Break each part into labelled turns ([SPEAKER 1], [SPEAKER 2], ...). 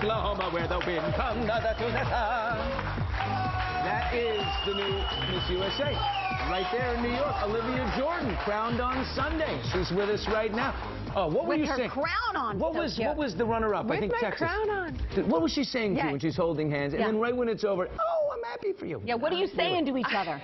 [SPEAKER 1] Oklahoma, where the wind comes to the sun. That is the new Miss USA. Right there in New York, Olivia Jordan, crowned on Sunday. She's with us right now. Oh, what were you saying?
[SPEAKER 2] With her crown on.
[SPEAKER 1] What was the runner-up? I think
[SPEAKER 3] With my
[SPEAKER 1] Texas.
[SPEAKER 3] crown on.
[SPEAKER 1] What was she saying to you when she's holding hands? And then right when it's over, oh, I'm happy for you.
[SPEAKER 2] Yeah, what are you saying to each other?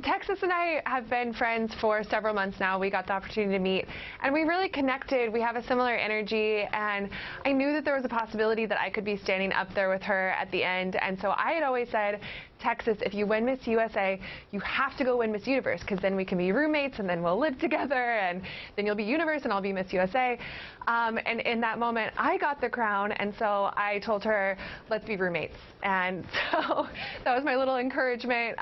[SPEAKER 3] Texas and I have been friends for several months now. We got the opportunity to meet, and we really connected. We have a similar energy, and I knew that there was a possibility that I could be standing up there with her at the end. And so I had always said, Texas, if you win Miss USA, you have to go win Miss Universe, because then we can be roommates, and then we'll live together, and then you'll be Universe, and I'll be Miss USA. And in that moment, I got the crown, and so I told her, let's be roommates. And so that was my little encouragement,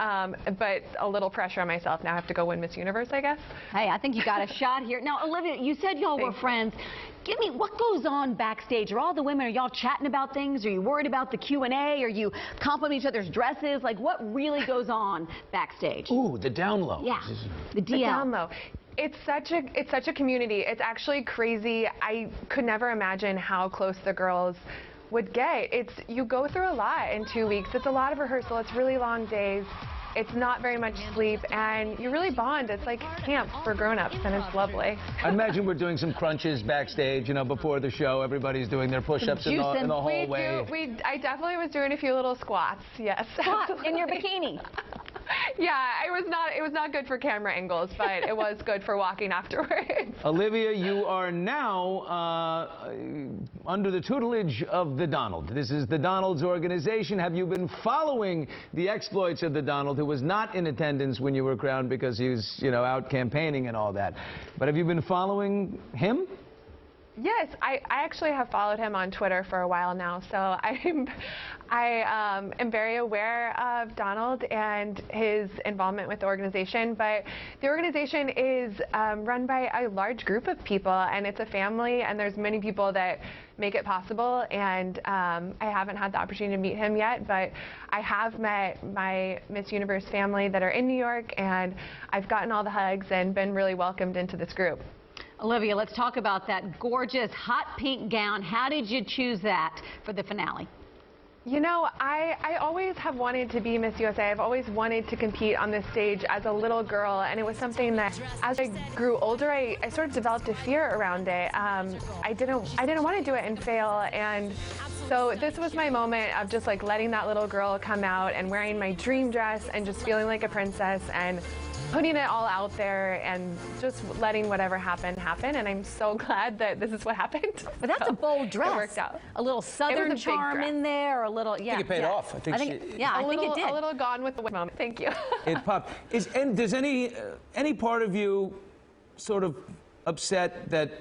[SPEAKER 3] but a little pressure on myself. Now I have to go win Miss Universe, I guess.
[SPEAKER 2] Hey, I think you got a shot here. Now, Olivia, you said y'all were friends. Give me, what goes on backstage? Are all the women, are y'all chatting about things? Are you worried about the Q&A? Are you complimenting each other's dresses? Like, what really goes on backstage?
[SPEAKER 1] Ooh, the down low.
[SPEAKER 2] Yeah, the DL.
[SPEAKER 3] The down low. It's such a community. It's actually crazy. I could never imagine how close the girls would get. You go through a lot in 2 weeks. It's a lot of rehearsal. It's really long days. It's not very much sleep, and you really bond. It's like camp for grown-ups, and it's lovely.
[SPEAKER 1] I imagine we're doing some crunches backstage, you know, before the show. Everybody's doing their push-ups in the hallway.
[SPEAKER 3] I definitely was doing a few little squats, yes.
[SPEAKER 2] Squats in your bikini.
[SPEAKER 3] Yeah, it was not good for camera angles, but it was good for walking afterwards.
[SPEAKER 1] Olivia, you are now under the tutelage of the Donald. This is the Donald's organization. Have you been following the exploits of the Donald, who was not in attendance when you were crowned because he was, you know, out campaigning and all that? But have you been following him?
[SPEAKER 3] Yes, I actually have followed him on Twitter for a while now, so I am very aware of Donald and his involvement with the organization. But the organization is run by a large group of people, and it's a family, and there's many people that make it possible. And I haven't had the opportunity to meet him yet, but I have met my Miss Universe family that are in New York, and I've gotten all the hugs and been really welcomed into this group.
[SPEAKER 2] Olivia, let's talk about that gorgeous hot pink gown. How did you choose that for the finale?
[SPEAKER 3] You know, I always have wanted to be Miss USA. I've always wanted to compete on this stage as a little girl, and it was something that as I grew older, I sort of developed a fear around it. I didn't want to do it and fail, and so this was my moment of just like letting that little girl come out and wearing my dream dress and just feeling like a princess and putting it all out there and just letting whatever happened happen, and I'm so glad that this is what happened.
[SPEAKER 2] But that's a bold dress.
[SPEAKER 3] It worked out.
[SPEAKER 2] A little southern charm in there, a little, yeah.
[SPEAKER 1] I think it paid off. I think
[SPEAKER 2] it did.
[SPEAKER 3] A little gone with the wind moment. Thank you.
[SPEAKER 1] It popped. And does any part of you sort of upset that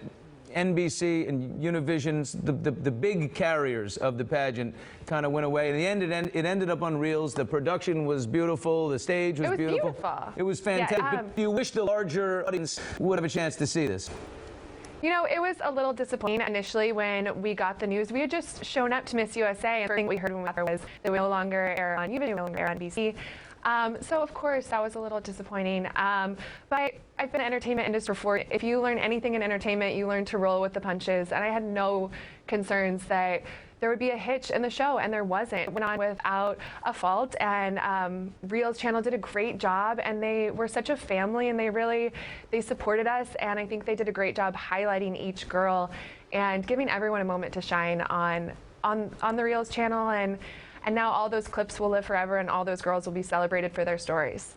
[SPEAKER 1] NBC and Univision's, the big carriers of the pageant, kind of went away? In the end, it ended up on reels. The production was beautiful. The stage was beautiful. It was fantastic.
[SPEAKER 3] Yeah,
[SPEAKER 1] but you wish the larger audience would have a chance to see this.
[SPEAKER 3] You know, it was a little disappointing initially when we got the news. We had just shown up to Miss USA, and the first thing we heard when we got there was that we no longer air on Univision, we no longer air on NBC. So of course that was a little disappointing, but I've been in the entertainment industry before. If you learn anything in entertainment, you learn to roll with the punches, and I had no concerns that there would be a hitch in the show, and there wasn't. It went on without a fault, and Reel's channel did a great job, and they were such a family, and they supported us, and I think they did a great job highlighting each girl and giving everyone a moment to shine on the Reel's channel, and now all those clips will live forever, and all those girls will be celebrated for their stories.